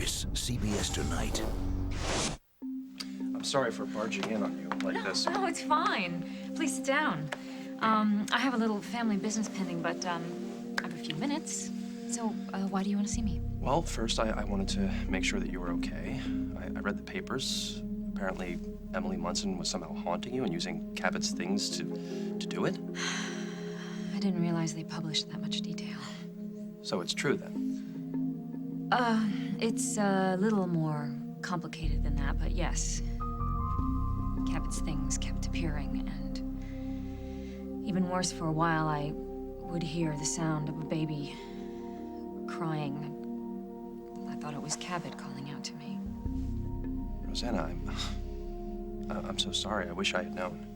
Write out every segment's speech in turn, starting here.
CBS Tonight. I'm sorry for barging in on you like this. No, it's fine. Please sit down. I have a little family business pending, but I have a few minutes. So, why do you want to see me? Well, first, I wanted to make sure that you were okay. I read the papers. Apparently, Emily Munson was somehow haunting you and using Cabot's things to do it. I didn't realize they published that much detail. So it's true, then? It's a little more complicated than that, but yes. Cabot's things kept appearing, and even worse, for a while, I would hear the sound of a baby crying. I thought it was Cabot calling out to me. Rosanna, I'm so sorry. I wish I had known.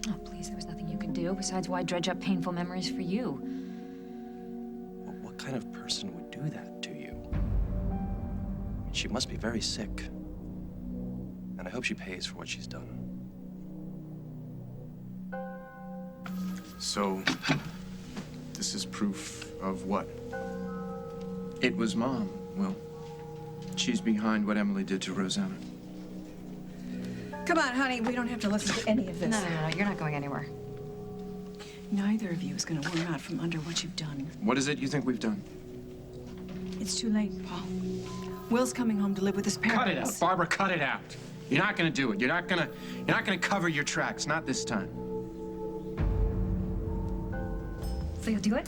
Oh, please, there was nothing you could do. Besides, why dredge up painful memories for you? What kind of person would do that to you? I mean, she must be very sick. And I hope she pays for what she's done. So, this is proof of what? It was Mom. Well, she's behind what Emily did to Rosanna. Come on, honey, we don't have to listen to any of this. No, you're not going anywhere. Neither of you is going to worm out from under what you've done. What is it you think we've done? It's too late, Paul. Will's coming home to live with his parents. Cut it out, Barbara, cut it out. You're not gonna do it. You're not gonna cover your tracks, not this time. So you'll do it?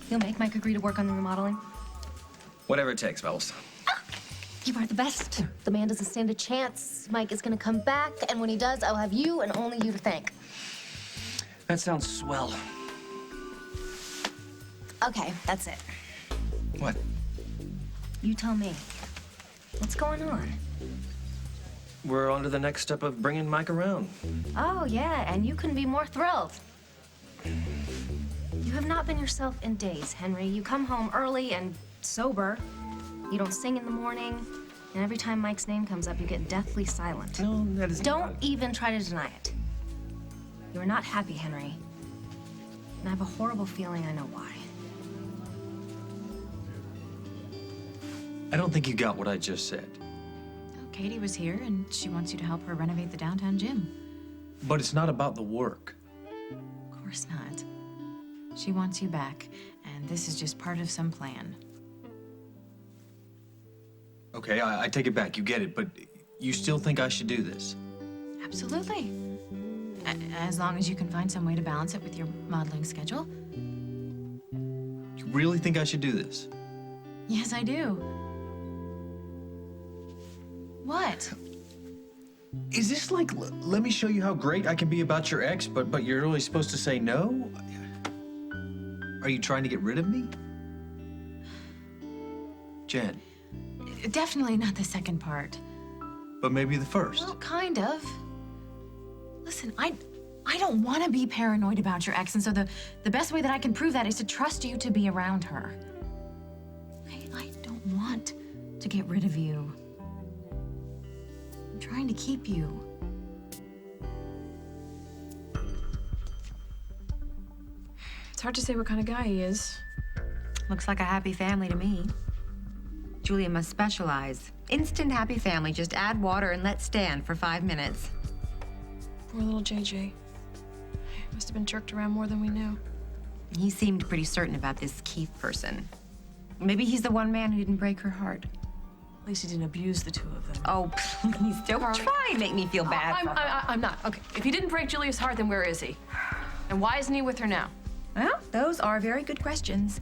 You'll make Mike agree to work on the remodeling? Whatever it takes, Bells. You are the best. The man doesn't stand a chance. Mike is gonna come back, and when he does, I'll have you and only you to thank. That sounds swell. Okay, that's it. What? You tell me. What's going on? We're on to the next step of bringing Mike around. Oh, yeah, and you couldn't be more thrilled. You have not been yourself in days, Henry. You come home early and sober. You don't sing in the morning. And every time Mike's name comes up, you get deathly silent. No, that is Don't not... even try to deny it. You are not happy, Henry. And I have a horrible feeling I know why. I don't think you got what I just said. Oh, Katie was here, and she wants you to help her renovate the downtown gym. But it's not about the work. Of course not. She wants you back, and this is just part of some plan. Okay, I take it back. You get it, but you still think I should do this? Absolutely. As long as you can find some way to balance it with your modeling schedule. You really think I should do this? Yes, I do. What? Is this like, let me show you how great I can be about your ex, but you're really supposed to say no? Are you trying to get rid of me? Jen. Definitely not the second part. But maybe the first. Well, kind of. Listen, I don't want to be paranoid about your ex, and so the best way that I can prove that is to trust you to be around her. I don't want to get rid of you. I'm trying to keep you. It's hard to say what kind of guy he is. Looks like a happy family to me. Julia must specialize. Instant happy family, just add water and let stand for 5 minutes. Poor little JJ. Must have been jerked around more than we knew. He seemed pretty certain about this Keith person. Maybe he's the one man who didn't break her heart. At least he didn't abuse the two of them. Oh, please don't try and make me feel bad for her. I'm not. Okay, if he didn't break Julia's heart, then where is he? And why isn't he with her now? Well, those are very good questions.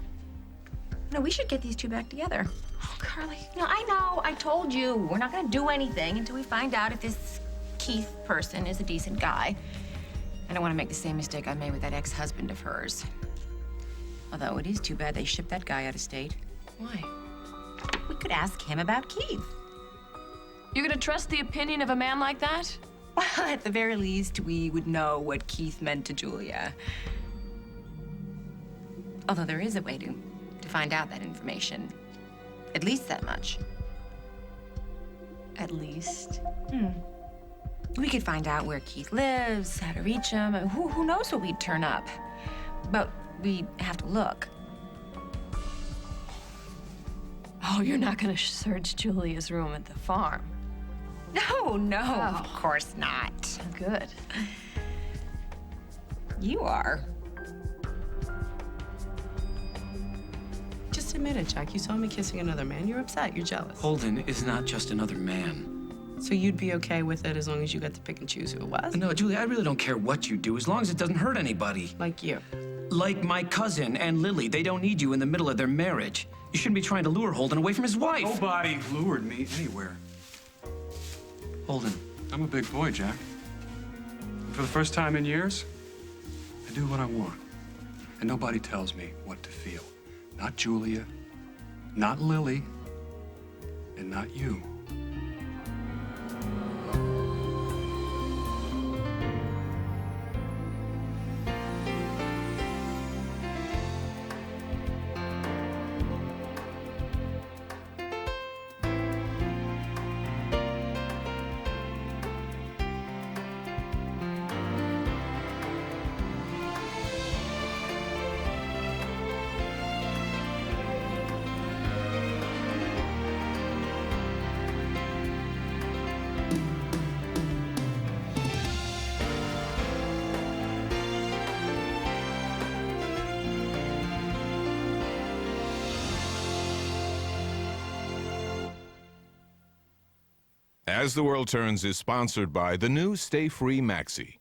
No, we should get these two back together. Oh, Carly. No, I know. I told you. We're not going to do anything until we find out if this Keith person is a decent guy. I don't want to make the same mistake I made with that ex-husband of hers. Although it is too bad they shipped that guy out of state. Why? We could ask him about Keith. You're gonna trust the opinion of a man like that? Well, at the very least, we would know what Keith meant to Julia. Although there is a way to find out that information. At least that much. At least. We could find out where Keith lives, how to reach him. And who knows where we'd turn up. But we'd have to look. Oh, you're not gonna search Julia's room at the farm. No, no, Oh. of course not. Good. You are. Just admit it, Jack. You saw me kissing another man. You're upset. You're jealous. Holden is not just another man. So you'd be okay with it as long as you got to pick and choose who it was? No, Julia, I really don't care what you do as long as it doesn't hurt anybody. Like you. Like my cousin and Lily. They don't need you in the middle of their marriage. You shouldn't be trying to lure Holden away from his wife. Nobody lured me anywhere. Holden. I'm a big boy, Jack. And for the first time in years, I do what I want. And nobody tells me what to feel. Not Julia, not Lily, and not you. As the World Turns is sponsored by the new Stay Free Maxi.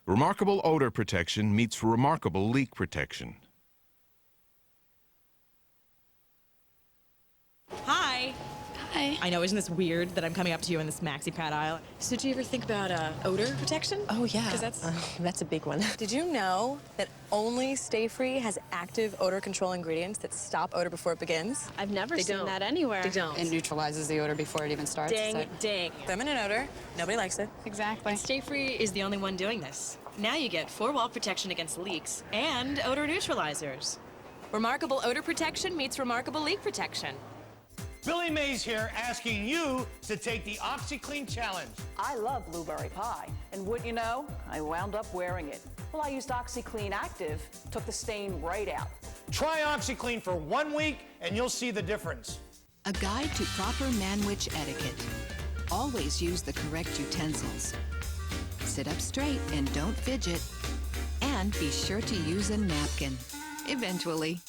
Remarkable odor protection meets remarkable leak protection. Hi. Hi. I know, isn't this weird that I'm coming up to you in this maxi pad aisle? So did you ever think about odor protection? Oh, yeah. Because That's a big one. Did you know that only Stay Free has active odor control ingredients that stop odor before it begins? I've never They seen don't. that anywhere. They don't. It neutralizes the odor before it even starts. Ding, ding. Feminine odor. Nobody likes it. Exactly. Stay Free is the only one doing this. Now you get 4-wall protection against leaks and odor neutralizers. Remarkable odor protection meets remarkable leak protection. Billy Mays here, asking you to take the OxyClean Challenge. I love blueberry pie, and wouldn't you know, I wound up wearing it. Well, I used OxyClean Active, took the stain right out. Try OxyClean for 1 week, and you'll see the difference. A guide to proper manwich etiquette. Always use the correct utensils. Sit up straight and don't fidget. And be sure to use a napkin. Eventually.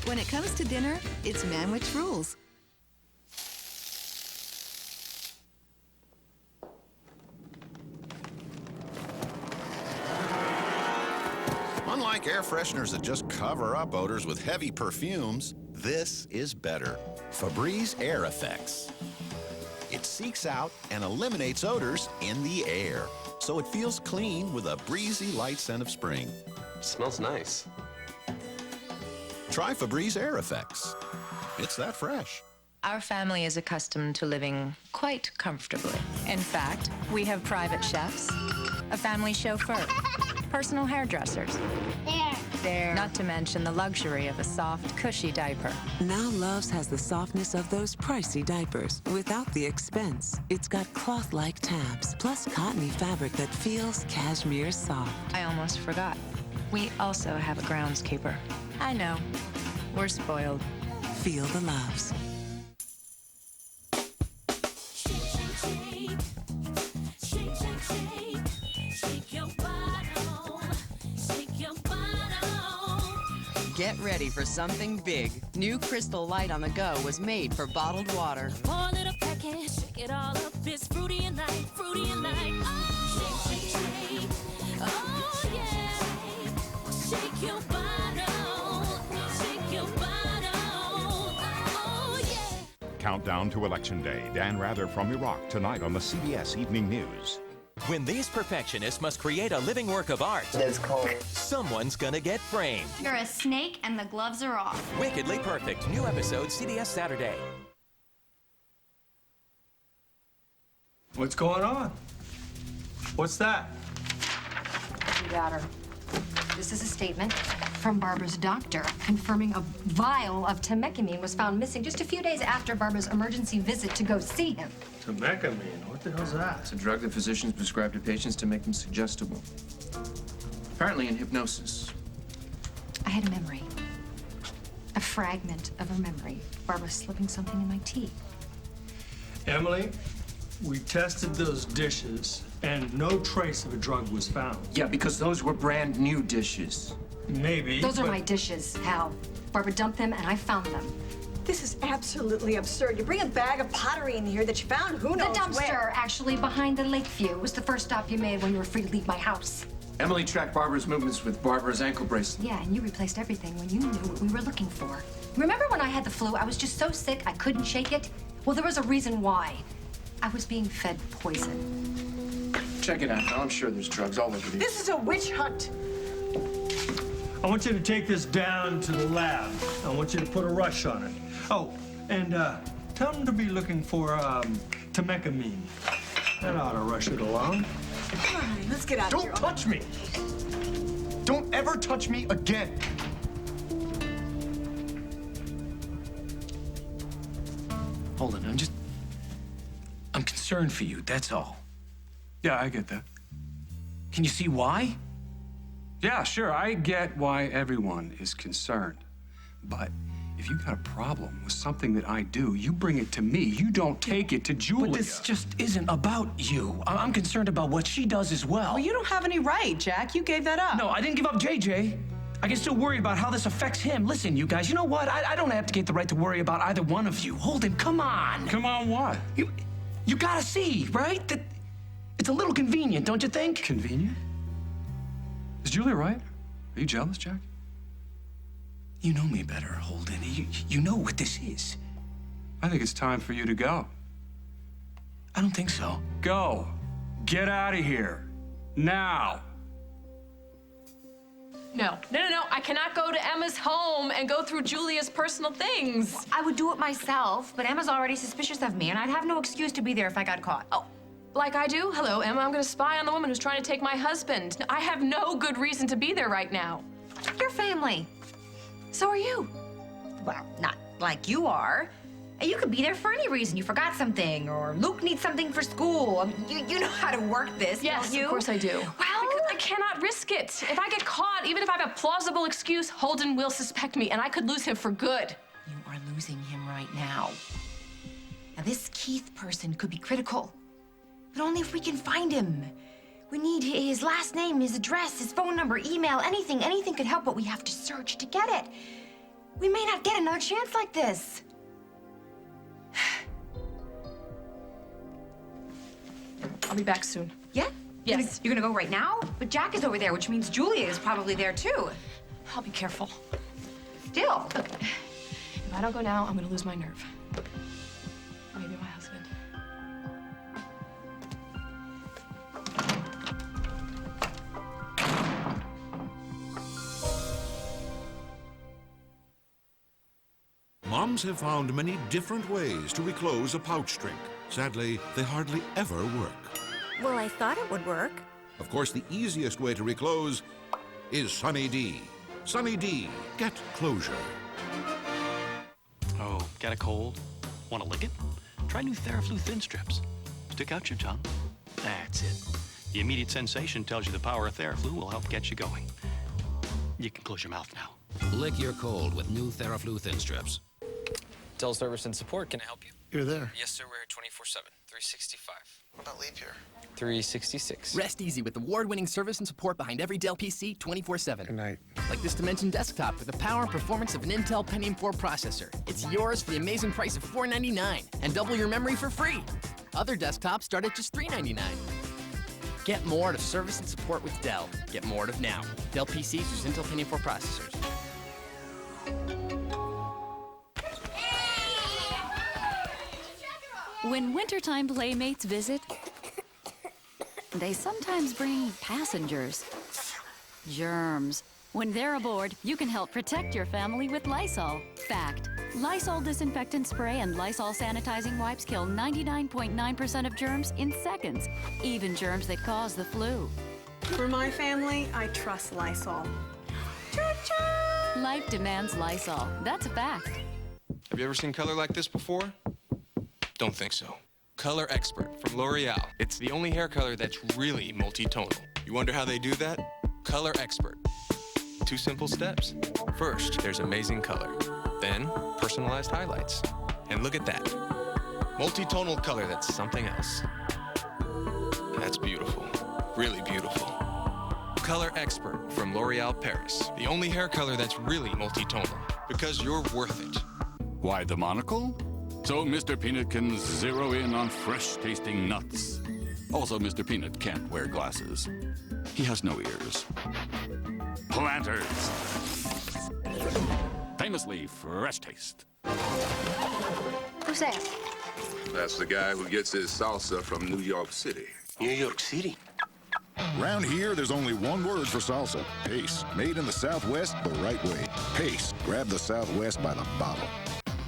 When it comes to dinner, it's manwich rules. Unlike air fresheners that just cover up odors with heavy perfumes, this is better. Febreze Air Effects. It seeks out and eliminates odors in the air, so it feels clean with a breezy light scent of spring. Smells nice. Try Febreze Air Effects. It's that fresh. Our family is accustomed to living quite comfortably. In fact, we have private chefs, a family chauffeur, personal hairdressers. There. Not to mention the luxury of a soft, cushy diaper. Now Love's has the softness of those pricey diapers without the expense. It's got cloth-like tabs, plus cottony fabric that feels cashmere soft. I almost forgot. We also have a groundskeeper. I know. We're spoiled. Feel the Loves. Get ready for something big. New Crystal Light on the Go was made for bottled water. Pour a little package, shake it all up. It's fruity and light, fruity and light. Oh, shake, shake, shake. Oh, yeah. Shake your bottle. Shake your bottle. Oh, yeah. Countdown to Election Day. Dan Rather from Iraq tonight on the CBS Evening News. When these perfectionists must create a living work of art, someone's gonna get framed. You're a snake and the gloves are off. Wickedly Perfect. New episode CBS Saturday. What's going on? What's that? You got her. This is a statement from Barbara's doctor confirming a vial of temecamine was found missing just a few days after Barbara's emergency visit to go see him. Temecamine? What the hell's that? It's a drug that physicians prescribe to patients to make them suggestible. Apparently in hypnosis. I had a memory. A fragment of her memory. Barbara slipping something in my tea. Emily, we tested those dishes, and no trace of a drug was found. Yeah, because those were brand new dishes. Maybe. Those are my dishes, Hal. Barbara dumped them, and I found them. This is absolutely absurd. You bring a bag of pottery in here that you found who knows The dumpster, where. actually, behind the Lakeview. It was the first stop you made when you were free to leave my house. Emily tracked Barbara's movements with Barbara's ankle bracelet. Yeah, and you replaced everything when you knew what we were looking for. Remember when I had the flu? I was just so sick I couldn't shake it? Well, there was a reason why. I was being fed poison. Check it out. Now, I'm sure there's drugs all over these. This is a witch hunt. I want you to take this down to the lab. I want you to put a rush on it. Oh, and tell them to be looking for temecamine. That ought to rush it along. Come on, honey, let's get out of here. Don't touch me! Don't ever touch me again. Hold on, I'm concerned for you, that's all. Yeah, I get that. Can you see why? Yeah, sure, I get why everyone is concerned. But if you got a problem with something that I do, you bring it to me. You don't take it to Julia. But this just isn't about you. I'm concerned about what she does as well. Well, you don't have any right, Jack. You gave that up. No, I didn't give up JJ. I get still worried about how this affects him. Listen, you guys, you know what? I don't abdicate the right to worry about either one of you. Holden, come on. Come on what? You gotta see, right? That it's a little convenient, don't you think? Convenient? Is Julia right? Are you jealous, Jack? You know me better, Holden. You know what this is. I think it's time for you to go. I don't think so. Go. Get out of here. Now. No. I cannot go to Emma's home and go through Julia's personal things. I would do it myself, but Emma's already suspicious of me, and I'd have no excuse to be there if I got caught. Oh, like I do? Hello, Emma. I'm gonna spy on the woman who's trying to take my husband. I have no good reason to be there right now. Your family. So are you. Well, not like you are. You could be there for any reason. You forgot something, or Luke needs something for school. I mean, you know how to work this, Yes, don't you? of course I do. Well, I cannot risk it. If I get caught, even if I have a plausible excuse, Holden will suspect me, and I could lose him for good. you are losing him right now. Now, this Keith person could be critical, but only if we can find him. We need his last name, his address, his phone number, email, anything. Anything could help, but we have to search to get it. We may not get another chance like this. I'll be back soon. Yeah? Yes. You're gonna go right now? But Jack is over there, which means Julia is probably there too. I'll be careful. Still. If I don't go now, I'm gonna lose my nerve. Maybe my husband. Moms have found many different ways to reclose a pouch drink. Sadly, they hardly ever work. Well, I thought it would work. Of course, the easiest way to reclose is Sunny D. Sunny D, get closure. Oh, got a cold? Want to lick it? Try new TheraFlu Thin Strips. Stick out your tongue. That's it. The immediate sensation tells you the power of TheraFlu will help get you going. You can close your mouth now. Lick your cold with new TheraFlu Thin Strips. Teleservice and support, can I help you? You're there. Yes, sir, we're here 24/7, 365. What about leap year? 366. Rest easy with award-winning service and support behind every Dell PC 24/7. Good night. Like this Dimension desktop with the power and performance of an Intel Pentium 4 processor. It's yours for the amazing price of $499 and double your memory for free. Other desktops start at just $399. Get more out of service and support with Dell. Get more out of now. Dell PCs use Intel Pentium 4 processors. When wintertime playmates visit, they sometimes bring passengers. Germs. When they're aboard, you can help protect your family with Lysol. Fact. Lysol disinfectant spray and Lysol sanitizing wipes kill 99.9% of germs in seconds, even germs that cause the flu. For my family, I trust Lysol. Life demands Lysol. That's a fact. Have you ever seen color like this before? Don't think so. Color Expert from L'Oreal. It's the only hair color that's really multi-tonal. You wonder how they do that? Color Expert. 2 simple steps. First, there's amazing color. Then, personalized highlights. And look at that. Multi-tonal color that's something else. That's beautiful. Really beautiful. Color Expert from L'Oreal Paris. The only hair color that's really multi-tonal. Because you're worth it. Why the monocle? So Mr. Peanut can zero in on fresh-tasting nuts. Also, Mr. Peanut can't wear glasses. He has no ears. Planters. Famously fresh taste. Who's that? That's the guy who gets his salsa from New York City. New York City? Round here, there's only one word for salsa. Pace. Made in the Southwest the right way. Pace. Grab the Southwest by the bottle.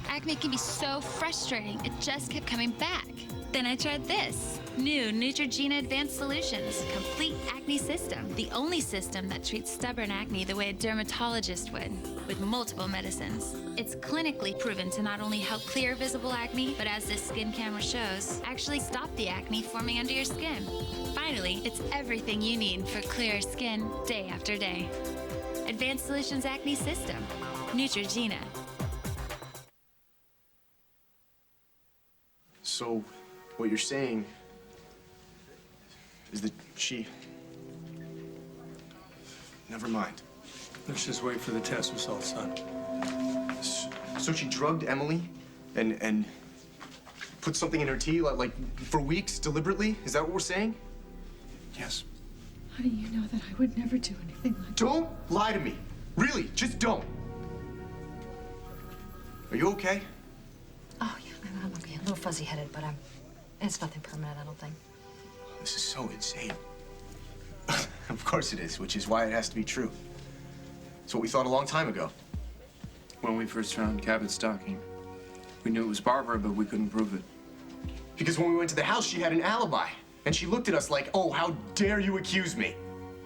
Acne can be so frustrating. It just kept coming back. Then I tried this. New Neutrogena Advanced Solutions. Complete acne system. The only system that treats stubborn acne the way a dermatologist would, with multiple medicines. It's clinically proven to not only help clear visible acne, but as this skin camera shows, actually stop the acne forming under your skin. Finally, it's everything you need for clearer skin day after day. Advanced Solutions Acne System. Neutrogena. So, what you're saying is that she... Never mind. Let's just wait for the test results, son. So she drugged Emily and put something in her tea, like for weeks, deliberately? Is that what we're saying? Yes. How do you know that I would never do anything like that? Don't lie to me. Really, just don't. Are you okay? Oh, yeah, I'm okay. A little fuzzy-headed, but it's nothing permanent, I don't think. This is so insane. Of course it is, which is why it has to be true. It's what we thought a long time ago. When we first found Cabot's stocking, we knew it was Barbara, but we couldn't prove it. Because when we went to the house, she had an alibi. And she looked at us like, oh, how dare you accuse me?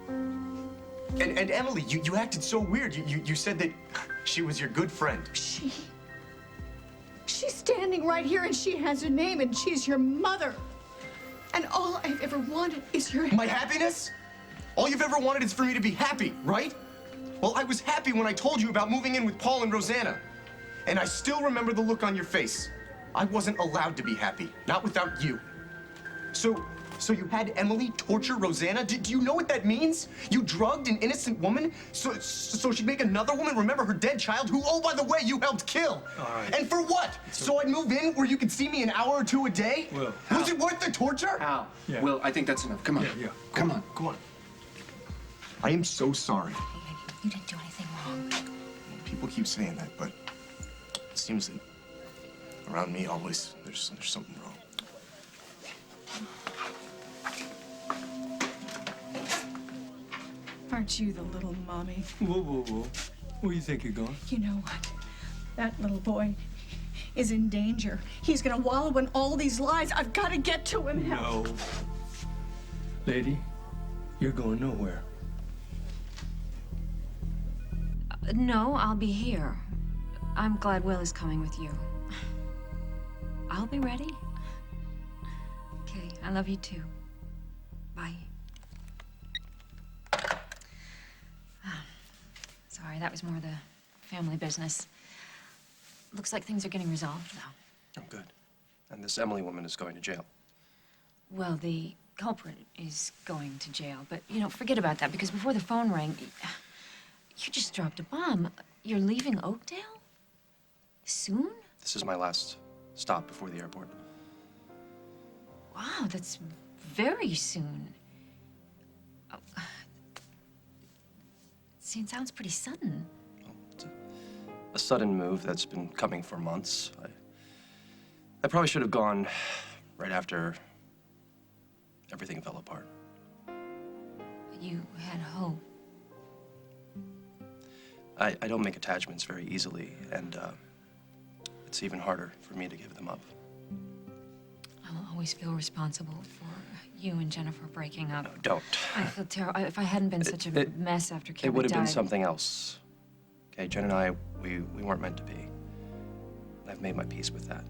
And Emily, you acted so weird. You said that she was your good friend. She's standing right here and she has a name and she's your mother. And all I've ever wanted is your... My happiness? All you've ever wanted is for me to be happy, right? Well, I was happy when I told you about moving in with Paul and Rosanna. And I still remember the look on your face. I wasn't allowed to be happy, not without you. So you had Emily torture Rosanna? Do you know what that means? You drugged an innocent woman so she'd make another woman remember her dead child who, oh, by the way, you helped kill. All right. And for what? So I'd move in where you could see me an hour or two a day? Will. Was it worth the torture? Al. Yeah. Will, I think that's enough. Come on. Yeah. Come on. Come on. I am so sorry. You didn't do anything wrong. People keep saying that, but it seems that around me always there's something wrong. Aren't you the little mommy? Whoa. Where you think you're going? You know what? That little boy is in danger. He's gonna wallow in all these lies. I've got to get to him. No. Lady, you're going nowhere. No, I'll be here. I'm glad Will is coming with you. I'll be ready. Okay, I love you too. Bye. Sorry, that was more the family business. Looks like things are getting resolved, though. Oh, good. And this Emily woman is going to jail. Well, the culprit is going to jail, but, forget about that, because before the phone rang, you just dropped a bomb. You're leaving Oakdale? Soon? This is my last stop before the airport. Wow, that's very soon. Oh. See, it sounds pretty sudden. Well, it's a sudden move that's been coming for months. I probably should have gone right after everything fell apart. You had hope. I don't make attachments very easily, and it's even harder for me to give them up. I'll always feel responsible for you and Jennifer breaking up. No, don't. I feel terrible. If I hadn't been such a mess after Cabot It would have been died- something else. Okay, Jen and I, we weren't meant to be. I've made my peace with that.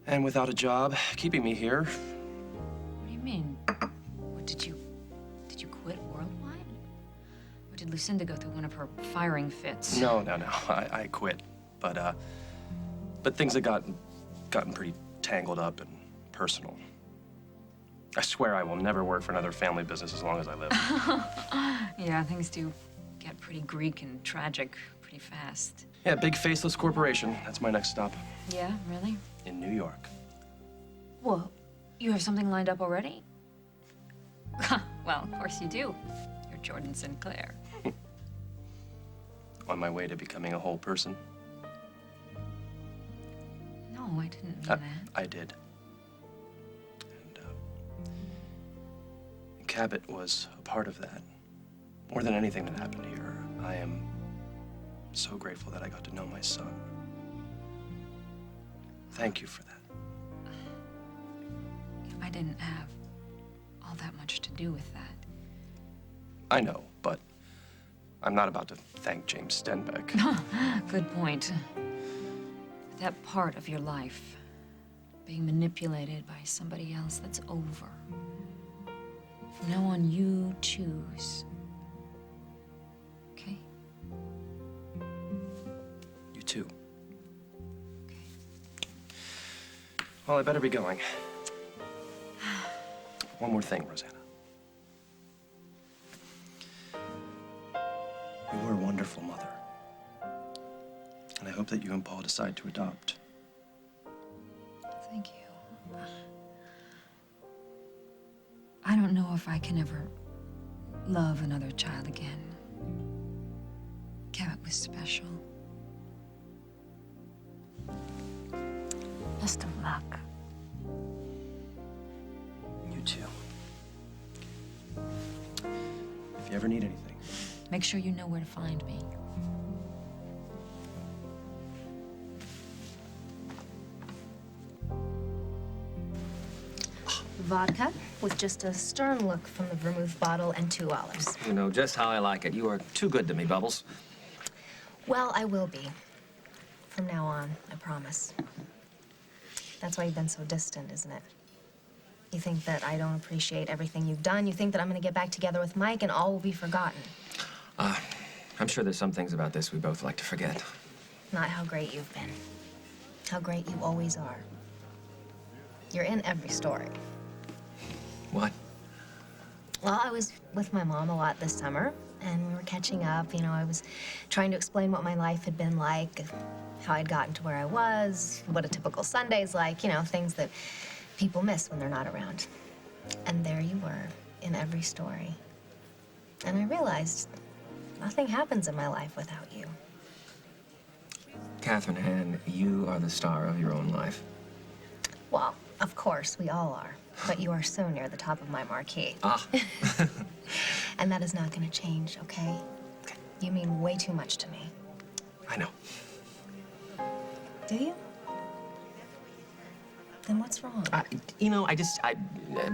And without a job, keeping me here. What do you mean? What, did you quit Worldwide? Or did Lucinda go through one of her firing fits. No. I quit. But things have gotten pretty tangled up and personal. I swear I will never work for another family business as long as I live. Yeah, things do get pretty Greek and tragic pretty fast. Yeah, big faceless corporation. That's my next stop. Yeah, really? In New York. Well, you have something lined up already? Well, of course you do. You're Jordan Sinclair. On my way to becoming a whole person. No, I didn't mean that. I did. And Cabot was a part of that. More than anything that happened here, I am so grateful that I got to know my son. Thank you for that. I didn't have all that much to do with that. I know, but I'm not about to thank James Stenbeck. Good point. That part of your life, being manipulated by somebody else, that's over. From now on, you choose. Okay? You too. Well, I better be going. One more thing, Rosanna. You were a wonderful mother. And I hope that you and Paul decide to adopt. Thank you. I don't know if I can ever love another child again. Cabot was special. Best of luck. You too. If you ever need anything. Make sure you know where to find me. Vodka with just a stern look from the vermouth bottle and 2 olives. You know just how I like it. You are too good to me, Bubbles. Well, I will be. From now on, I promise. That's why you've been so distant, isn't it? You think that I don't appreciate everything you've done. You think that I'm gonna get back together with Mike and all will be forgotten. I'm sure there's some things about this we both like to forget. Not how great you've been. How great you always are. You're in every story. What? Well, I was with my mom a lot this summer, and we were catching up. You know, I was trying to explain what my life had been like, how I'd gotten to where I was, what a typical Sunday's like, you know, things that people miss when they're not around. And there you were, in every story. And I realized nothing happens in my life without you. Catherine Han, you are the star of your own life. Well, of course, we all are. But you are so near the top of my marquee. Ah. And that is not going to change, okay? You mean way too much to me. I know. Do you? Then what's wrong? You know,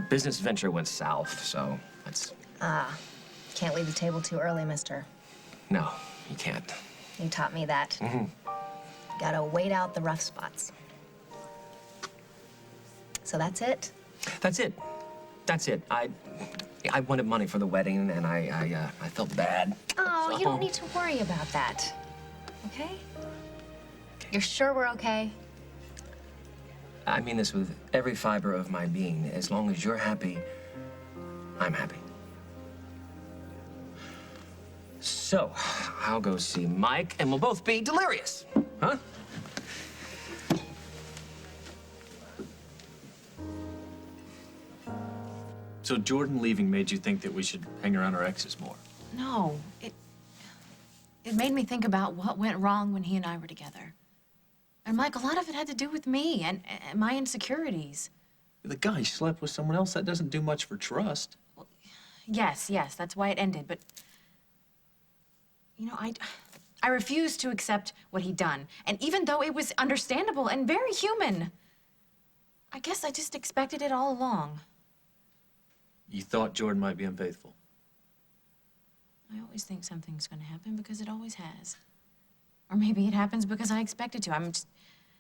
business venture went south, so that's... Can't leave the table too early, mister. No, you can't. You taught me that. Mm-hmm. Gotta wait out the rough spots. So that's it? That's it. That's it. I wanted money for the wedding, and I felt bad. Oh, So- you don't need to worry about that. Okay? You're sure we're okay? I mean this with every fiber of my being. As long as you're happy, I'm happy. So, I'll go see Mike, and we'll both be delirious. Huh? So Jordan leaving made you think that we should hang around our exes more? No, it made me think about what went wrong when he and I were together. And Mike, a lot of it had to do with me and my insecurities. The guy slept with someone else. That doesn't do much for trust. Yes, that's why it ended, but you know, I refused to accept what he'd done. And even though it was understandable and very human, I guess I just expected it all along. You thought Jordan might be unfaithful. I always think something's gonna happen because it always has. Or maybe it happens because I expect it to. It's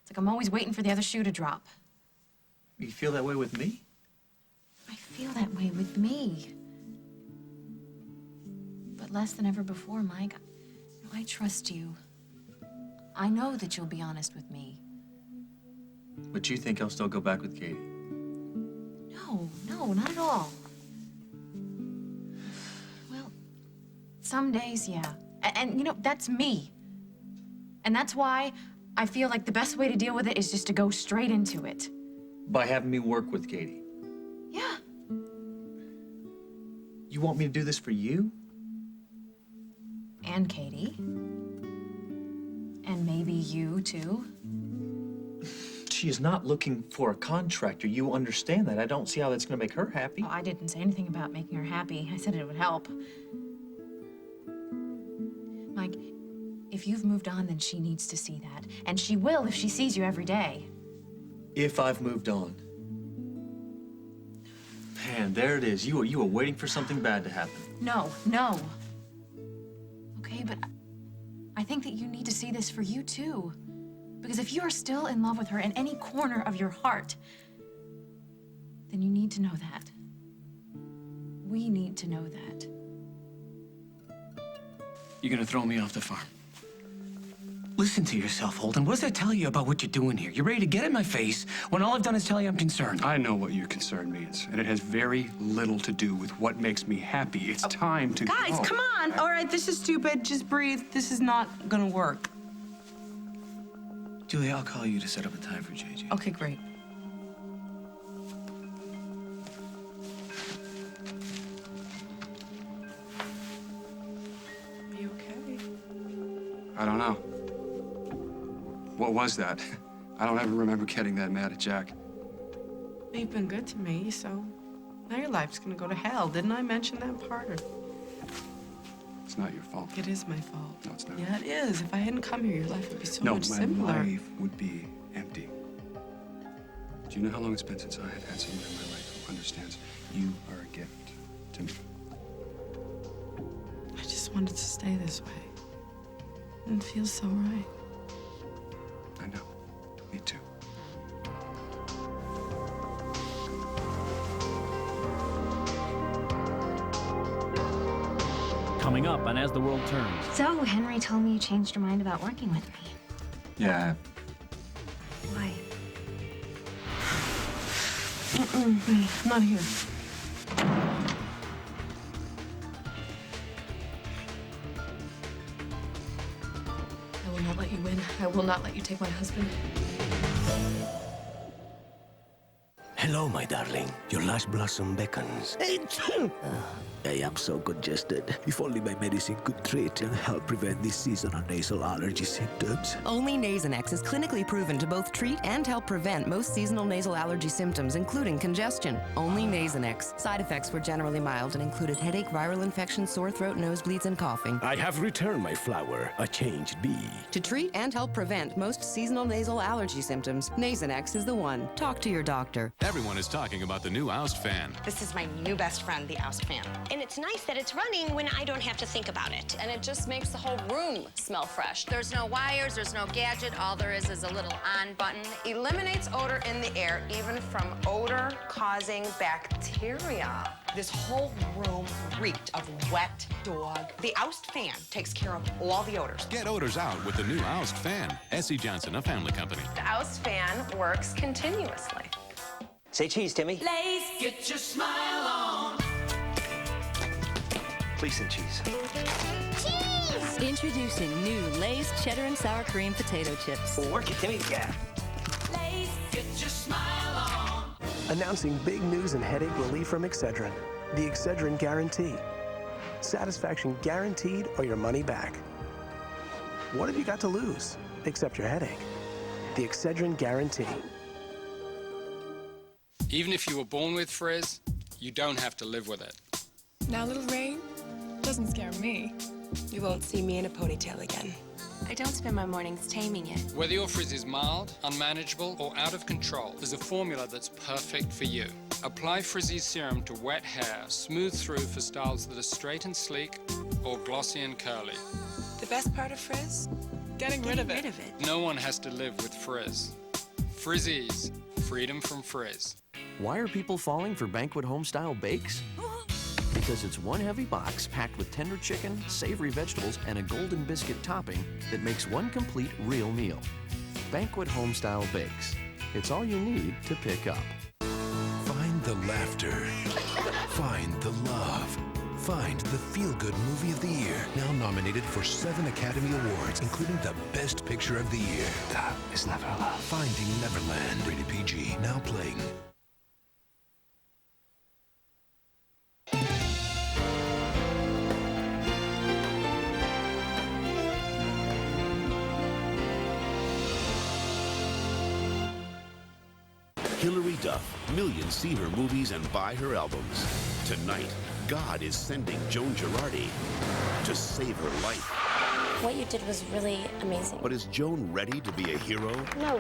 like I'm always waiting for the other shoe to drop. You feel that way with me? I feel that way with me. But less than ever before, Mike. I trust you. I know that you'll be honest with me. But you think I'll still go back with Katie? No, not at all. Well, some days, yeah. And you know, that's me. And that's why I feel like the best way to deal with it is just to go straight into it. By having me work with Katie? Yeah. You want me to do this for you? And Katie. And maybe you, too. She is not looking for a contractor. You understand that. I don't see how that's going to make her happy. Oh, I didn't say anything about making her happy. I said it would help. Mike, if you've moved on, then she needs to see that. And she will if she sees you every day. If I've moved on. Man, there it is. You were waiting for something bad to happen. No. Okay, but I think that you need to see this for you, too. Because if you are still in love with her in any corner of your heart, then you need to know that. We need to know that. You're gonna throw me off the farm. Listen to yourself, Holden. What does that tell you about what you're doing here? You're ready to get in my face when all I've done is tell you I'm concerned. I know what your concern means, and it has very little to do with what makes me happy. It's time to Guys, go. come on. All right, this is stupid. Just breathe. This is not gonna work. Julia, I'll call you to set up a time for JJ. Okay, great. Are you okay? I don't know. What was that? I don't ever remember getting that mad at Jack. You've been good to me, so now your life's gonna go to hell. Didn't I mention that part? Or... It's not your fault. It is my fault. No, it's not. Yeah, it is. If I hadn't come here, your life would be so No, much my simpler. life would be empty. Do you know how long it's been since I have had someone in my life who understands you are a gift to me? I just wanted to stay this way. And it feels so right. I know. Me too. Coming up on As the World Turns. So, Henry told me you changed your mind about working with me. Yeah. Why? I'm not here. I will not let you win. I will not let you take my husband. Hello, my darling. Your last blossom beckons. I am so congested. If only my medicine could treat and help prevent these seasonal nasal allergy symptoms. Only Nasonex is clinically proven to both treat and help prevent most seasonal nasal allergy symptoms, including congestion. Only Nasonex. Side effects were generally mild and included headache, viral infection, sore throat, nosebleeds, and coughing. I have returned my flower, a changed bee. To treat and help prevent most seasonal nasal allergy symptoms, Nasonex is the one. Talk to your doctor. Everyone is talking about the new Oust fan. This is my new best friend, the Oust fan. And it's nice that it's running when I don't have to think about it. And it just makes the whole room smell fresh. There's no wires, there's no gadget. All there is a little on button. Eliminates odor in the air, even from odor-causing bacteria. This whole room reeked of wet dog. The Oust fan takes care of all the odors. Get odors out with the new Oust fan. S.C. Johnson, a family company. The Oust fan works continuously. Say cheese, Timmy. Lay's, get your smile on. Please say cheese. Introducing new Lay's Cheddar and Sour Cream Potato Chips. Work it, Timmy. Yeah. Lay's, get your smile on. Announcing big news and headache relief from Excedrin. The Excedrin Guarantee. Satisfaction guaranteed or your money back. What have you got to lose, except your headache? The Excedrin Guarantee. Even if you were born with frizz, you don't have to live with it. Now, little Rain, doesn't scare me. You won't see me in a ponytail again. I don't spend my mornings taming it. Whether your frizz is mild, unmanageable, or out of control, there's a formula that's perfect for you. Apply Frizzy's serum to wet hair, smooth through for styles that are straight and sleek, or glossy and curly. The best part of frizz? Getting rid of it. No one has to live with frizz. Frizzy's, freedom from frizz. Why are people falling for banquet home-style bakes? because it's one heavy box packed with tender chicken, savory vegetables, and a golden biscuit topping that makes one complete real meal. Banquet Homestyle Bakes. It's all you need to pick up. Find the laughter. Find the love. Find the feel-good movie of the year. Now nominated for 7 Academy Awards, including the Best Picture of the Year. That is never allowed. Finding Neverland. Rated PG. Now playing. Hilary Duff. Millions see her movies and buy her albums. Tonight, God is sending Joan Girardi to save her life. What you did was really amazing. But is Joan ready to be a hero? No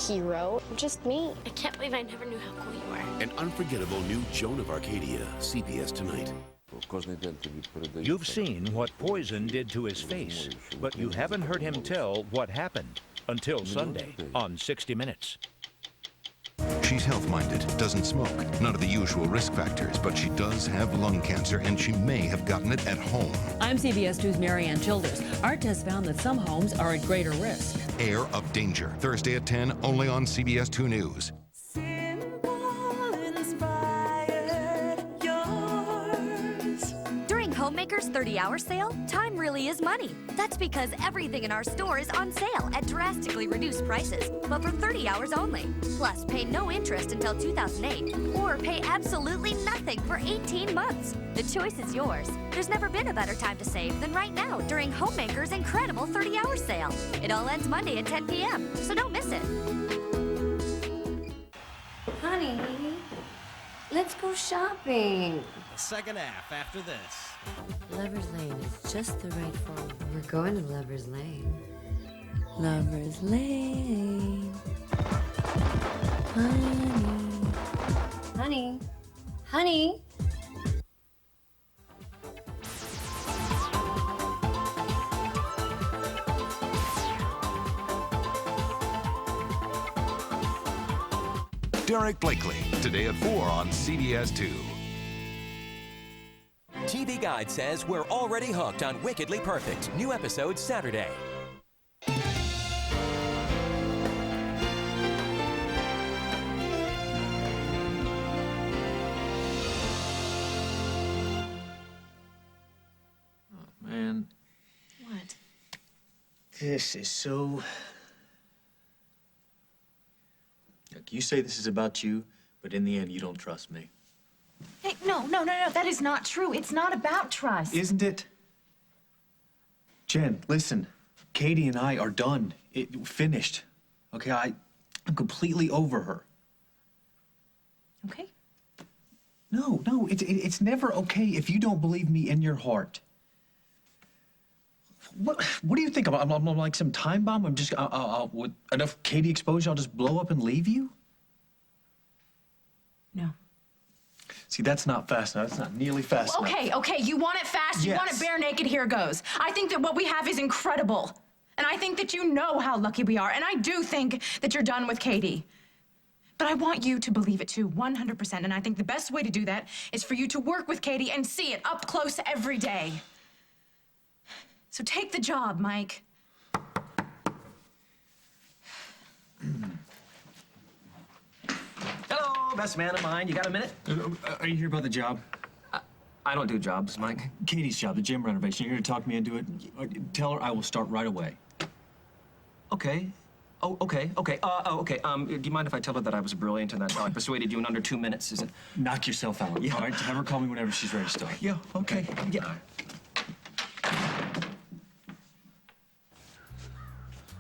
hero, just me. I can't believe I never knew how cool you were. An unforgettable new Joan of Arcadia, CBS tonight. You've seen what poison did to his face, but you haven't heard him tell what happened until Sunday on 60 Minutes. She's health-minded, doesn't smoke, none of the usual risk factors, but she does have lung cancer, and she may have gotten it at home. I'm CBS 2's Marianne Childers. Our test found that some homes are at greater risk. Air of Danger, Thursday at 10, only on CBS 2 News. During Homemaker's 30-hour sale, time really is money. That's because everything in our store is on sale at drastically reduced prices, but for 30 hours only. Plus, pay no interest until 2008, or pay absolutely nothing for 18 months. The choice is yours. There's never been a better time to save than right now during Homemaker's incredible 30-hour sale. It all ends Monday at 10 p.m., so don't miss it. Honey, let's go shopping. Second half after this. Lovers Lane is just the right phone. We're going to Lovers Lane. Lover's Lane. Honey. Honey. Honey. Derek Blakely, today at 4 on CBS 2. TV Guide says we're already hooked on Wickedly Perfect. New episode Saturday. Man. What? This is so... Look, you say this is about you, but in the end, you don't trust me. Hey, no. That is not true. It's not about trust. Isn't it? Jen, listen. Katie and I are done. Finished. Okay, I'm completely over her. Okay. No, it's never okay if you don't believe me in your heart. What do you think? I'm like some time bomb? I'm just, with enough Katie exposure, I'll just blow up and leave you? No. See, that's not fast enough. That's not nearly fast enough. Okay, you want it fast, you want it bare naked, here goes. I think that what we have is incredible. And I think that you know how lucky we are. And I do think that you're done with Katie. But I want you to believe it too, 100%. And I think the best way to do that is for you to work with Katie and see it up close every day. So take the job, Mike. Hello, best man of mine. You got a minute? Are you here about the job? I don't do jobs, Mike. Katie's job, the gym renovation. You're here to talk me into it. Tell her I will start right away. Okay. Oh, okay. Do you mind if I tell her that I was brilliant and that's how I persuaded you in under 2 minutes? Is it? Knock yourself out. Yeah. All right, have her call me whenever she's ready to start. Yeah, okay. Yeah.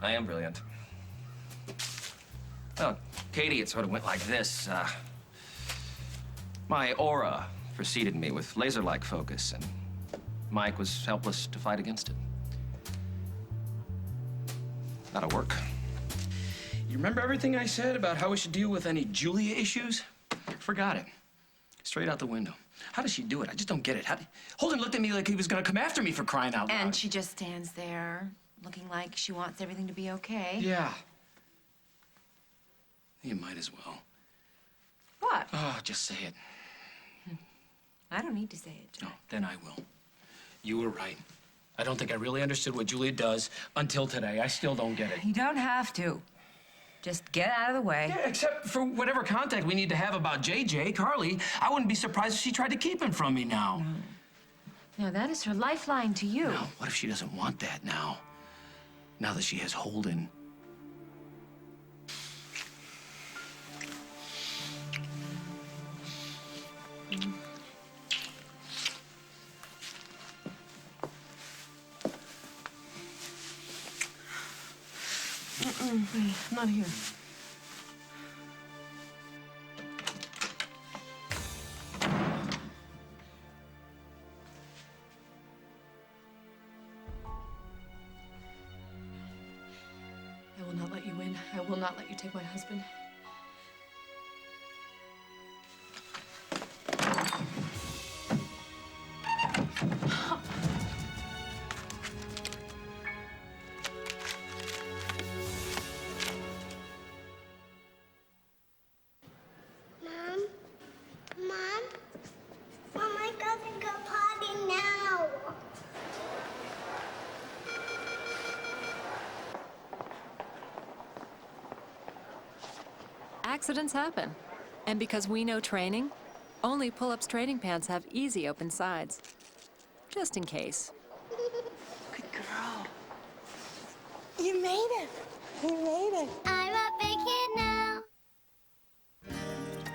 I am brilliant. Well, Katie, it sort of went like this. My aura preceded me with laser-like focus, and Mike was helpless to fight against it. That'll work. You remember everything I said about how we should deal with any Julia issues? Forgot it. Straight out the window. How does she do it? I just don't get it. Holden looked at me like he was gonna come after me for crying out loud. And she just stands there, looking like she wants everything to be okay. Yeah. You might as well. What? Oh, just say it. I don't need to say it, Jack. No, then I will. You were right. I don't think I really understood what Julia does until today. I still don't get it. You don't have to. Just get out of the way. Yeah, except for whatever contact we need to have about JJ, Carly. I wouldn't be surprised if she tried to keep him from me now. No, that is her lifeline to you. Now, what if she doesn't want that now? Now that she has Holden. Wait, I'm not here. I will not let you in. I will not let you take my husband. Accidents happen. And because we know training, only pull-ups training pants have easy open sides. Just in case. Good girl. You made it. You made it. I'm a big kid now.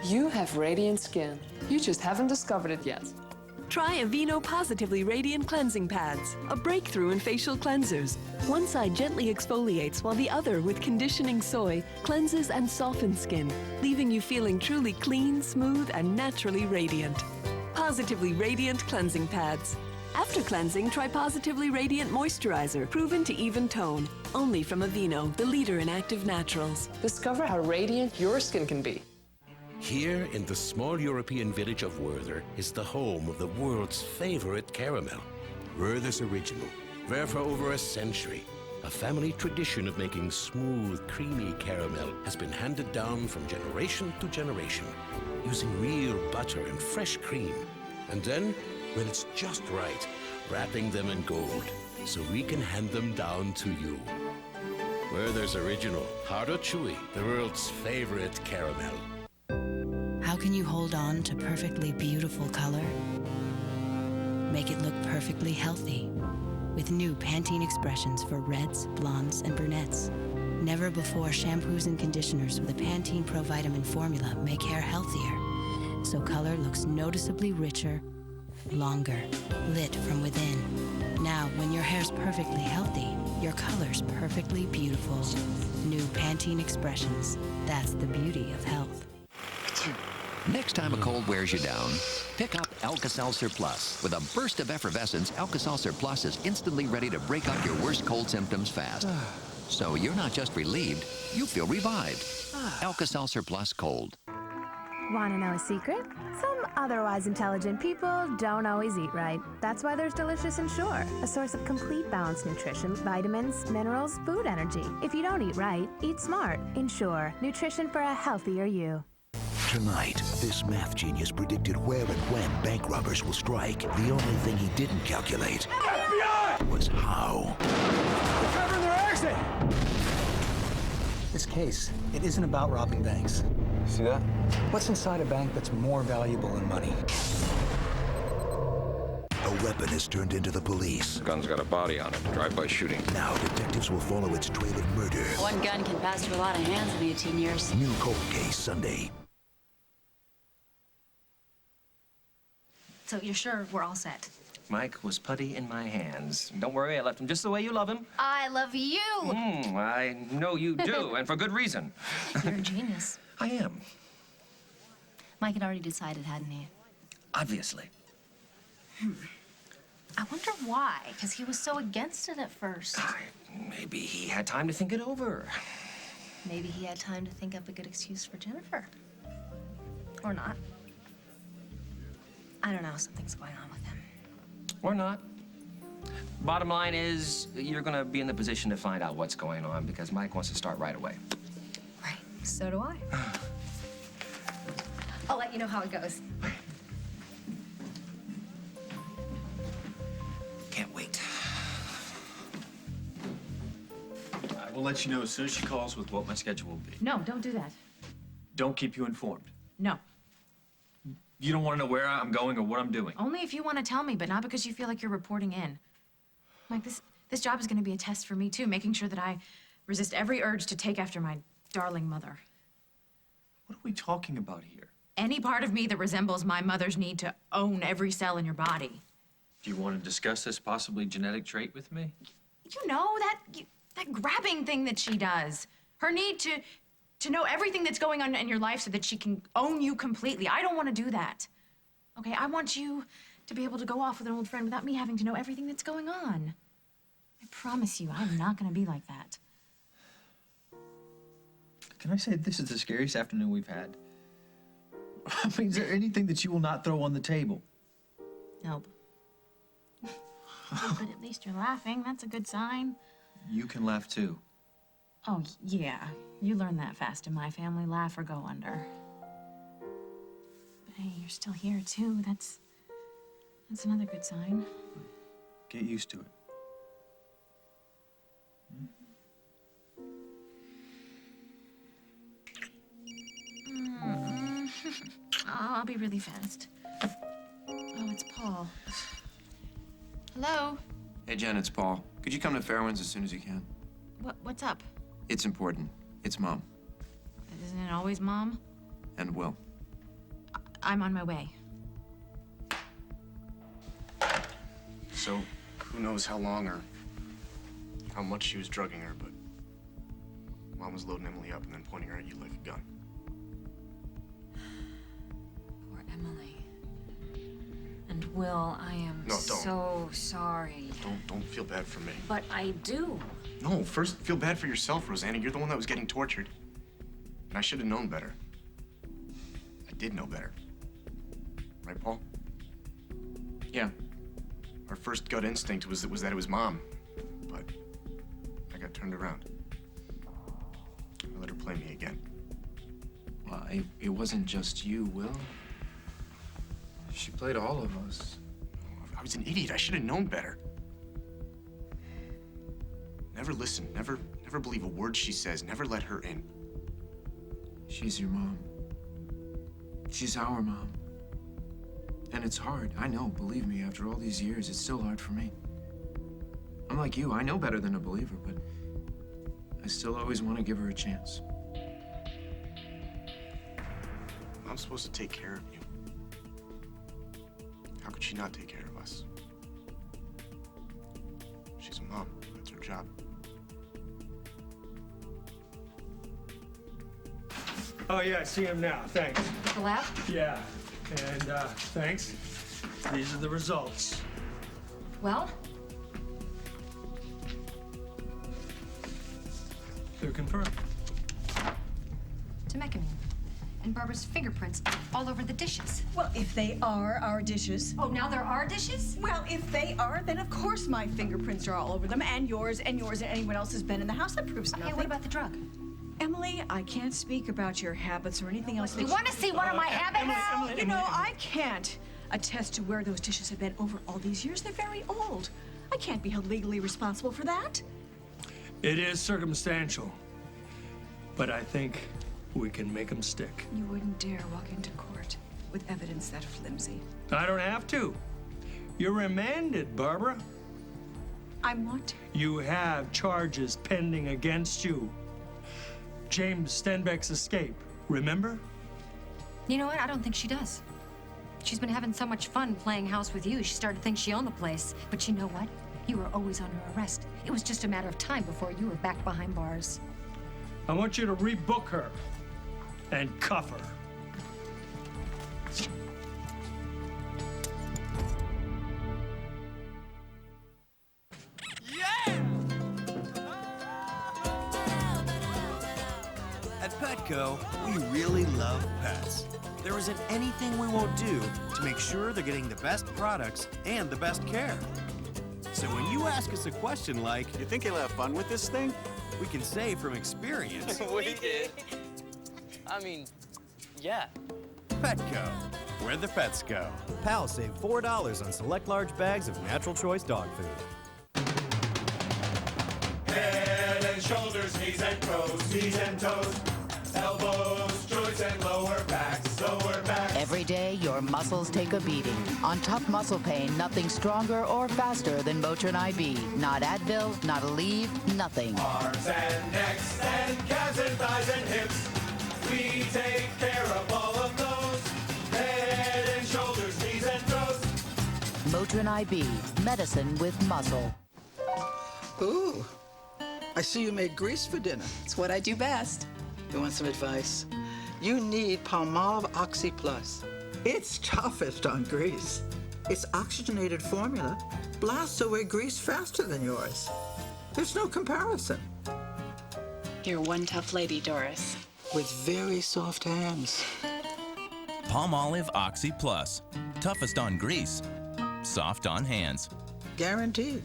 You have radiant skin. You just haven't discovered it yet. Try Aveeno Positively Radiant Cleansing Pads, a breakthrough in facial cleansers. One side gently exfoliates while the other, with conditioning soy, cleanses and softens skin, leaving you feeling truly clean, smooth, and naturally radiant. Positively Radiant Cleansing Pads. After cleansing, try Positively Radiant Moisturizer, proven to even tone. Only from Aveeno, the leader in active naturals. Discover how radiant your skin can be. Here in the small European village of Werther is the home of the world's favorite caramel, Werther's Original. There for over a century, a family tradition of making smooth, creamy caramel has been handed down from generation to generation, using real butter and fresh cream. And then, when it's just right, wrapping them in gold, so we can hand them down to you. Werther's Original, hard or chewy, the world's favorite caramel. How can you hold on to perfectly beautiful color? Make it look perfectly healthy with new Pantene Expressions for reds, blondes, and brunettes. Never before shampoos and conditioners with a Pantene Pro Vitamin formula make hair healthier, so color looks noticeably richer, longer, lit from within. Now, when your hair's perfectly healthy, your color's perfectly beautiful. New Pantene Expressions. That's the beauty of health. Next time a cold wears you down, pick up Alka-Seltzer Plus. With a burst of effervescence, Alka-Seltzer Plus is instantly ready to break up your worst cold symptoms fast. So you're not just relieved, you feel revived. Alka-Seltzer Plus Cold. Want to know a secret? Some otherwise intelligent people don't always eat right. That's why there's Delicious Ensure, a source of complete balanced nutrition, vitamins, minerals, food energy. If you don't eat right, eat smart. Ensure, nutrition for a healthier you. Tonight, this math genius predicted where and when bank robbers will strike. The only thing he didn't calculate was how. They're covering their exit! This case, it isn't about robbing banks. See that? What's inside a bank that's more valuable than money? A weapon is turned into the police. Gun's got a body on it. Drive-by shooting. Now detectives will follow its trail of murder. One gun can pass through a lot of hands in 18 years. New cold case Sunday. So you're sure we're all set? Mike was putty in my hands. Don't worry, I left him just the way you love him. I love you. I know you do, and for good reason. You're a genius. I am. Mike had already decided, hadn't he? Obviously. I wonder why, because he was so against it at first. Maybe he had time to think it over. Maybe he had time to think up a good excuse for Jennifer. Or not. I don't know, something's going on with him. Or not. Bottom line is, you're gonna be in the position to find out what's going on because Mike wants to start right away. Right, so do I. I'll let you know how it goes. let you know as soon as she calls with what my schedule will be. No, don't do that. Don't keep you informed. No. You don't want to know where I'm going or what I'm doing. Only if you want to tell me, but not because you feel like you're reporting in. Like, this job is going to be a test for me, too, making sure that I resist every urge to take after my darling mother. What are we talking about here? Any part of me that resembles my mother's need to own every cell in your body. Do you want to discuss this possibly genetic trait with me? You know, that grabbing thing that she does. Her need to know everything that's going on in your life so that she can own you completely. I don't want to do that. Okay, I want you to be able to go off with an old friend without me having to know everything that's going on. I promise you, I'm not going to be like that. Can I say this is the scariest afternoon we've had? I mean, is there anything that you will not throw on the table? Nope. But at least you're laughing. That's a good sign. You can laugh too. Oh, yeah. You learn that fast in my family. Laugh or go under. But hey, you're still here, too. That's another good sign. Get used to it. I'll be really fast. Oh, it's Paul. Hello? Hey, Jen, it's Paul. Could you come to Fairwinds as soon as you can? What's up? It's important. It's Mom. Isn't it always Mom? And Will. I'm on my way. So, who knows how long or how much she was drugging her, but Mom was loading Emily up and then pointing her at you like a gun. Poor Emily. And Will, I am No, don't. so sorry. Don't feel bad for me. But I do. No, first feel bad for yourself, Rosanna. You're the one that was getting tortured. And I should have known better. I did know better. Right, Paul? Yeah. Our first gut instinct was that it was Mom. But I got turned around. I let her play me again. Well, it wasn't just you, Will. She played all of us. I was an idiot. I should have known better. Never listen. Never believe a word she says. Never let her in. She's your mom. She's our mom. And it's hard. I know, believe me, after all these years, it's still hard for me. I'm like you. I know better than a believer, but I still always want to give her a chance. I'm supposed to take care of you. How could she not take care of us? She's a mom. That's her job. Oh, yeah, I see him now. Thanks. The lab? Yeah. And, thanks. These are the results. Well? They're confirmed. Temecamine. And Barbara's fingerprints all over the dishes. Well, if they are our dishes. Oh, now there are dishes? Well, if they are, then of course my fingerprints are all over them, and yours, and anyone else has been in the house. That proves nothing. Okay, what about the drug? Emily, I can't speak about your habits or anything else. You want to see one of my habits? Emily, you know, I can't attest to where those dishes have been over all these years. They're very old. I can't be held legally responsible for that. It is circumstantial, but I think we can make them stick. You wouldn't dare walk into court with evidence that flimsy. I don't have to. You're remanded, Barbara. I'm what? You have charges pending against you. James Stenbeck's escape, remember? You know what? I don't think she does. She's been having so much fun playing house with you, she started to think she owned the place. But you know what? You were always under arrest. It was just a matter of time before you were back behind bars. I want you to rebook her and cuff her. At Petco, we really love pets. There isn't anything we won't do to make sure they're getting the best products and the best care. So when you ask us a question like, "You think you'll have fun with this thing?" we can say from experience, We did. I mean, yeah. Petco, where the pets go. Pals save $4 on select large bags of Natural Choice dog food. Head and shoulders, knees and toes, knees and toes, elbows, joints and lower backs, lower backs. Every day, your muscles take a beating. On tough muscle pain, nothing stronger or faster than Motrin IB. Not Advil, not Aleve, nothing. Arms and necks and calves and thighs and hips. We take care of all of those. Head and shoulders, knees and toes. Motrin IB, medicine with muscle. Ooh, I see you made grease for dinner. It's what I do best. You want some advice? You need Palmolive Oxy Plus. It's toughest on grease. Its oxygenated formula blasts away grease faster than yours. There's no comparison. You're one tough lady, Doris. With very soft hands. Palmolive Oxy Plus. Toughest on grease, soft on hands. Guaranteed.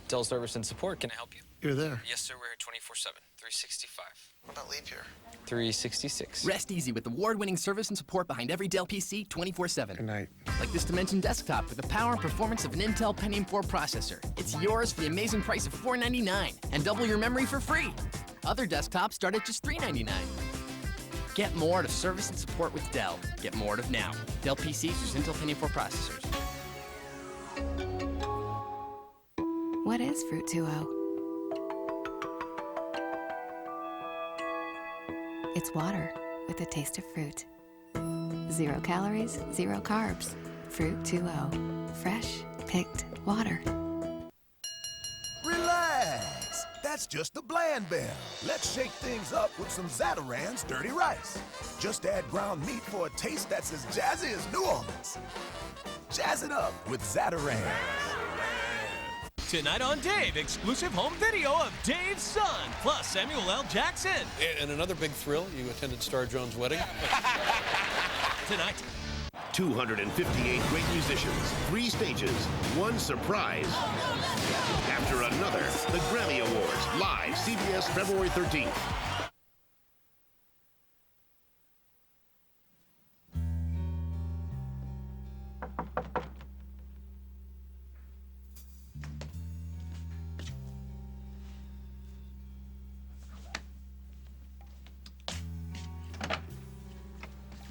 Dell Service and Support, can I help you? You're there. Yes, sir, we're here 24/7, 365. What about leap year? 366. Rest easy with award-winning service and support behind every Dell PC 24/7. Good night. Like this Dimension desktop with the power and performance of an Intel Pentium 4 processor. It's yours for the amazing price of $499 and double your memory for free. Other desktops start at just $399. Get more out of service and support with Dell. Get more out of now. Dell PCs use Intel Pentium 4 processors. What is Fruit 2.0? It's water with a taste of fruit. 0 calories, 0 carbs. Fruit 2.0. Fresh, picked water. Relax. That's just the bland bell. Let's shake things up with some Zatarain's dirty rice. Just add ground meat for a taste that's as jazzy as New Orleans. Jazz it up with Zatarain's. Tonight on Dave, exclusive home video of Dave's son, plus Samuel L. Jackson. And another big thrill, you attended Star Jones' wedding. Tonight. 258 great musicians, 3 stages, 1 surprise. After another, the Grammy Awards, live, CBS, February 13th.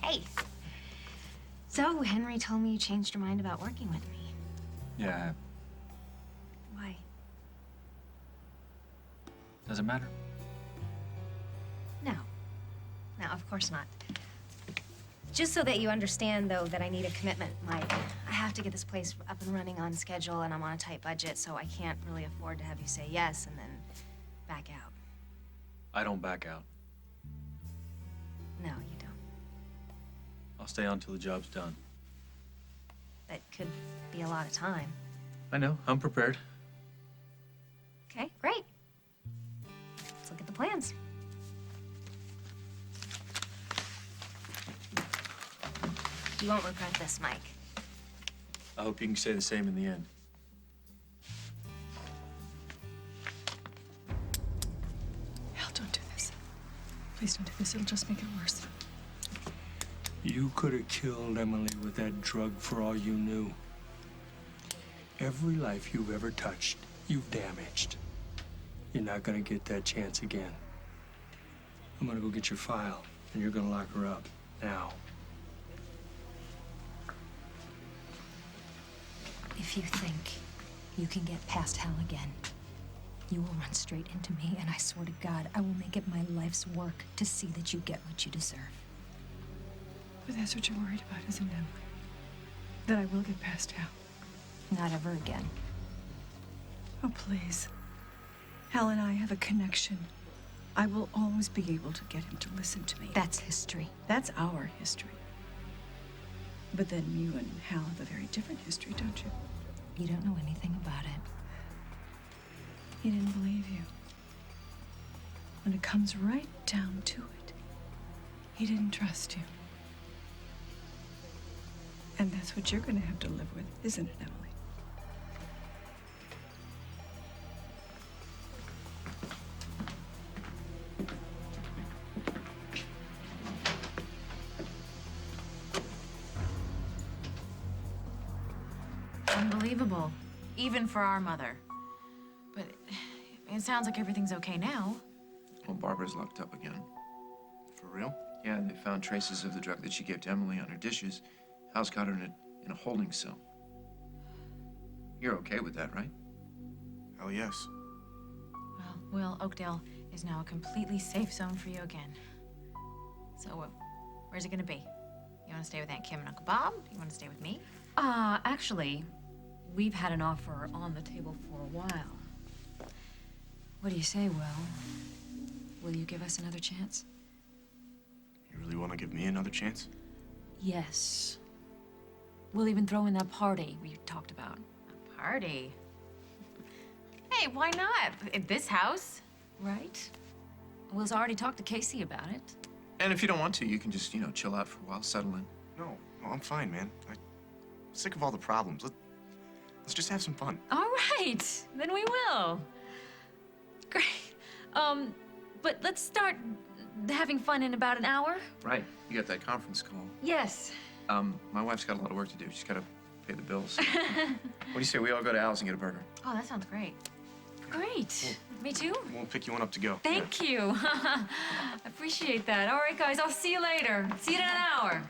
Hey. So, Henry told me you changed your mind about working with me. Yeah, Why? doesn't matter. No. No, of course not. Just so that you understand, though, that I need a commitment, Mike. I have to get this place up and running on schedule, and I'm on a tight budget, so I can't really afford to have you say yes and then back out. I don't back out. No, you don't. I'll stay on till the job's done. That could be a lot of time. I know, I'm prepared. Okay, great. Let's look at the plans. You won't regret this, Mike. I hope you can say the same in the end. Hal, don't do this. Please don't do this. It'll just make it worse. You could have killed Emily with that drug for all you knew. Every life you've ever touched, you've damaged. You're not gonna get that chance again. I'm gonna go get your file, and you're gonna lock her up now. If you think you can get past Hal again, you will run straight into me, and I swear to God, I will make it my life's work to see that you get what you deserve. But that's what you're worried about, isn't it? That I will get past Hal. Not ever again. Oh, please. Hal and I have a connection. I will always be able to get him to listen to me. That's history. That's our history. But then you and Hal have a very different history, don't you? You don't know anything about it. He didn't believe you. When it comes right down to it, he didn't trust you. And that's what you're going to have to live with, isn't it, Emily? Unbelievable, even for our mother. But It sounds like everything's okay now. Well, Barbara's locked up again. For real? Yeah, they found traces of the drug that she gave to Emily on her dishes. Hal's got her in a holding cell. You're okay with that, right? Hell yes. Well, Will, Oakdale is now a completely safe zone for you again. So, where's it gonna be? You wanna stay with Aunt Kim and Uncle Bob? You wanna stay with me? Actually, we've had an offer on the table for a while. What do you say, Will? Will you give us another chance? You really want to give me another chance? Yes. We'll even throw in that party we talked about. A party? Hey, why not? At this house? Right? Will's already talked to Casey about it. And if you don't want to, you can just, chill out for a while, settle in. No, I'm fine, man. I'm sick of all the problems. Let's just have some fun. All right, then we will. Great. But let's start having fun in about an hour. Right. You got that conference call. Yes. My wife's got a lot of work to do. She's got to pay the bills. What do you say we all go to Al's and get a burger? Oh, that sounds great. Great. Me too. We'll pick you one up to go. Thank you. I appreciate that. All right, guys, I'll see you later. See you in an hour.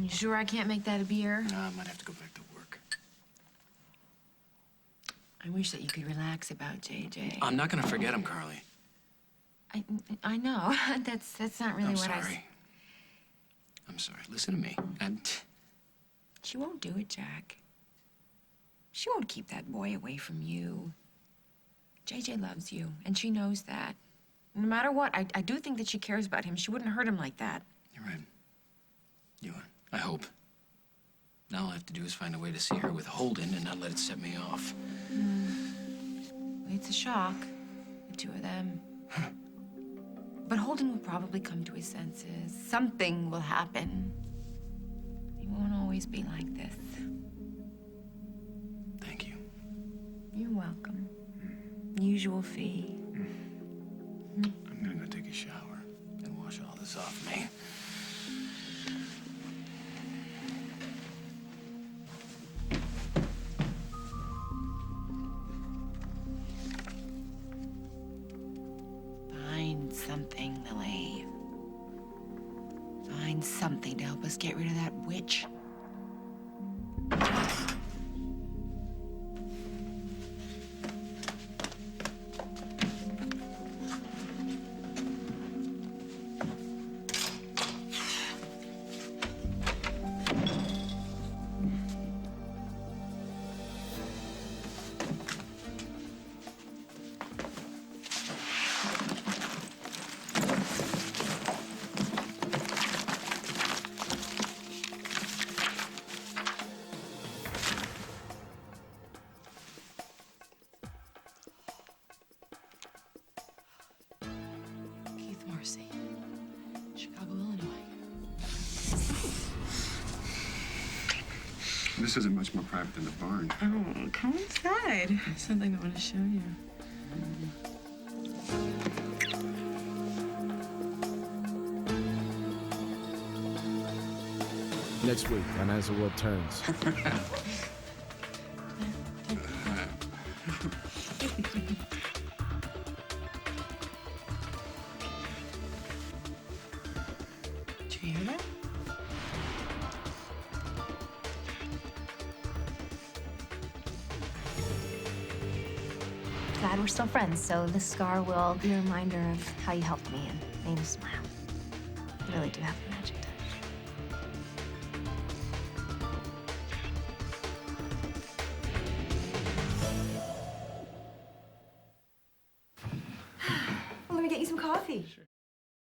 You sure I can't make that a beer? No, I might have to go back to work. I wish that you could relax about JJ. I'm not gonna forget him, Carly. I know. That's not really I'm what sorry. I'm sorry. Listen to me. She won't do it, Jack. She won't keep that boy away from you. JJ loves you, and she knows that. No matter what, I do think that she cares about him. She wouldn't hurt him like that. You're right. You are. I hope. Now all I have to do is find a way to see her with Holden and not let it set me off. It's a shock, the two of them. But Holden will probably come to his senses. Something will happen. He won't always be like this. Thank you. You're welcome. Usual fee. I'm gonna go take a shower and wash all this off me. Find something, Lily. Find something to help us get rid of that witch. Chicago, Illinois. This isn't much more private than the barn. Oh, come inside. Something I want to show you. Next week on As the World Turns. Did you hear that? Glad we're still friends, so this scar will be a reminder of how you helped me and made me smile. You really do have a magic touch. Well, let me get you some coffee. Sure.